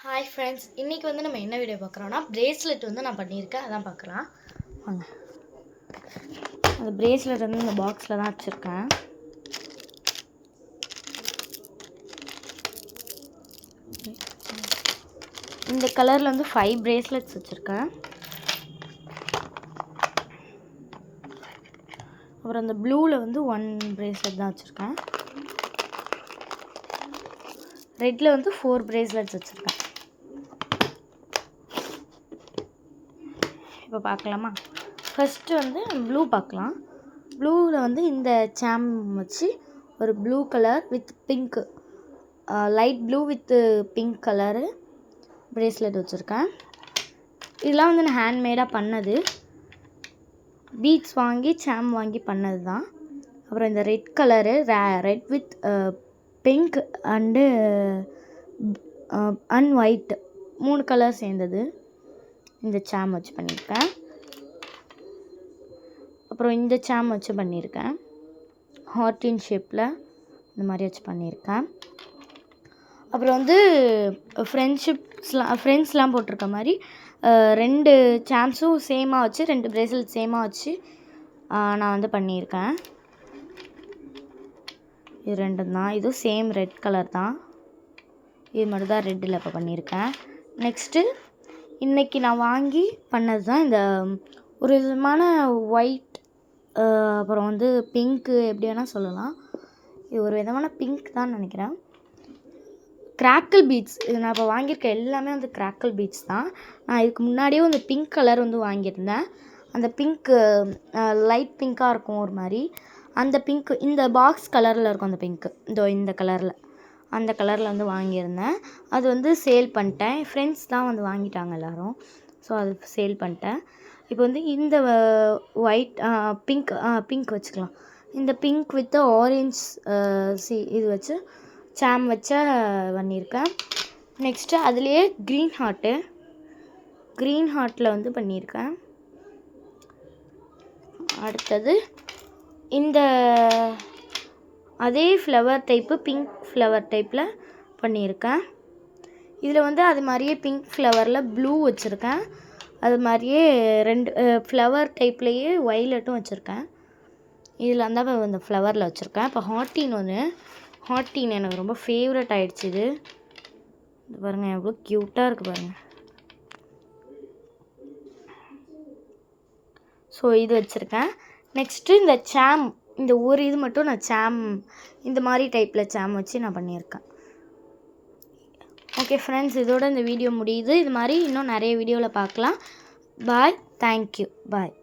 Hi friends, இன்றைக்கி வந்து நம்ம என்ன வீடியோ பார்க்குறோன்னா பிரேஸ்லெட் வந்து நான் பண்ணியிருக்கேன். அதான் பார்க்கலாம் வாங்க. அந்த பிரேஸ்லெட் வந்து இந்த பாக்ஸில் தான் வச்சுருக்கேன். இந்த கலரில் வந்து 5 பிரேஸ்லெட்ஸ் வச்சுருக்கேன். அப்புறம் அந்த ப்ளூவில் வந்து 1 பிரேஸ்லெட் தான் வச்சுருக்கேன். ரெட்டில் வந்து 4 பிரேஸ்லெட்ஸ் வச்சுருக்கேன். இப்போ பார்க்கலாமா? ஃபஸ்ட்டு வந்து ப்ளூ பார்க்கலாம். ப்ளூவில் வந்து இந்த சாம் வச்சு ஒரு blue colour with pink, light blue with pink colour bracelet வச்சுருக்கேன். இதெல்லாம் வந்து நான் ஹேண்ட்மேடாக பண்ணது, பீட்ஸ் வாங்கி சாம் வாங்கி பண்ணது தான். அப்புறம் இந்த red colour red with pink and white 3 colour சேர்ந்தது இந்த சாம் வச்சு பண்ணியிருக்கேன். அப்புறம் இந்த சாம் வச்சு பண்ணியிருக்கேன், ஹார்டின் ஷேப்பில் இந்த மாதிரி வச்சு பண்ணியிருக்கேன். அப்புறம் வந்து ஃப்ரெண்ட்ஸ்லாம் போட்டிருக்க மாதிரி 2 சாம்ஸும் சேமாக வச்சு 2 பிரேஸ்லெட் சேமாக வச்சு நான் வந்து பண்ணியிருக்கேன். இது 2 தான். இதுவும் சேம் ரெட் கலர் தான். இது மட்டும் தான் ரெட்டில் இப்போ பண்ணியிருக்கேன். நெக்ஸ்ட்டு இன்றைக்கி நான் வாங்கி பண்ணது தான் இந்த ஒரு விதமான ஒயிட், அப்புறம் வந்து பிங்க்கு, எப்படி வேணால் சொல்லலாம். இது ஒரு விதமான பிங்க் தான் நினைக்கிறேன். கிராக்கிள் பீட்ஸ், இது நான் இப்போ வாங்கியிருக்க எல்லாமே வந்து கிராக்கிள் பீட்ஸ் தான். நான் இதுக்கு முன்னாடியே வந்து பிங்க் கலர் வந்து வாங்கியிருந்தேன். அந்த பிங்க்கு லைட் பிங்க்காக இருக்கும் ஒரு மாதிரி. அந்த பிங்க்கு இந்த பாக்ஸ் கலரில் இருக்கும். அந்த பிங்க்கு இந்த கலரில், அந்த கலரில் வந்து வாங்கியிருந்தேன். அது வந்து சேல் பண்ணிட்டேன். என் ஃப்ரெண்ட்ஸ் தான் வந்து வாங்கிட்டாங்க எல்லோரும். ஸோ அது சேல் பண்ணிட்டேன். இப்போ வந்து இந்த ஒயிட் பிங்க் வச்சுக்கலாம். இந்த பிங்க் வித் ஆரஞ்ச் இது வச்சு சாம் வச்ச பண்ணியிருக்கேன். நெக்ஸ்ட்டு அதுலேயே க்ரீன் ஹார்ட்டில் வந்து பண்ணியிருக்கேன். அடுத்தது இந்த அதே ஃப்ளவர் டைப்பு, பிங்க் ஃப்ளவர் டைப்பில் பண்ணியிருக்கேன். இதில் வந்து அது மாதிரியே பிங்க் ஃப்ளவரில் ப்ளூ வச்சுருக்கேன். அது மாதிரியே 2 ஃப்ளவர் டைப்லேயே வைலட்டும் வச்சுருக்கேன். இதில் அந்த இந்த ஃப்ளவரில் வச்சுருக்கேன். இப்போ ஹார்டின் எனக்கு ரொம்ப ஃபேவரட் ஆகிடுச்சு. இது பாருங்கள் எவ்வளோ க்யூட்டாக இருக்குது பாருங்கள். ஸோ இது வச்சுருக்கேன். நெக்ஸ்ட்டு இந்த சாம், இந்த ஒரு இது மட்டும் நான் சாம் இந்த மாதிரி டைப்பில் சாம் வச்சு நான் பண்ணியிருக்கேன். ஓகே ஃப்ரெண்ட்ஸ், இதோட இந்த வீடியோ முடியுது. இது மாதிரி இன்னும் நிறைய வீடியோவில் பார்க்கலாம். பாய், தேங்க்யூ, பாய்.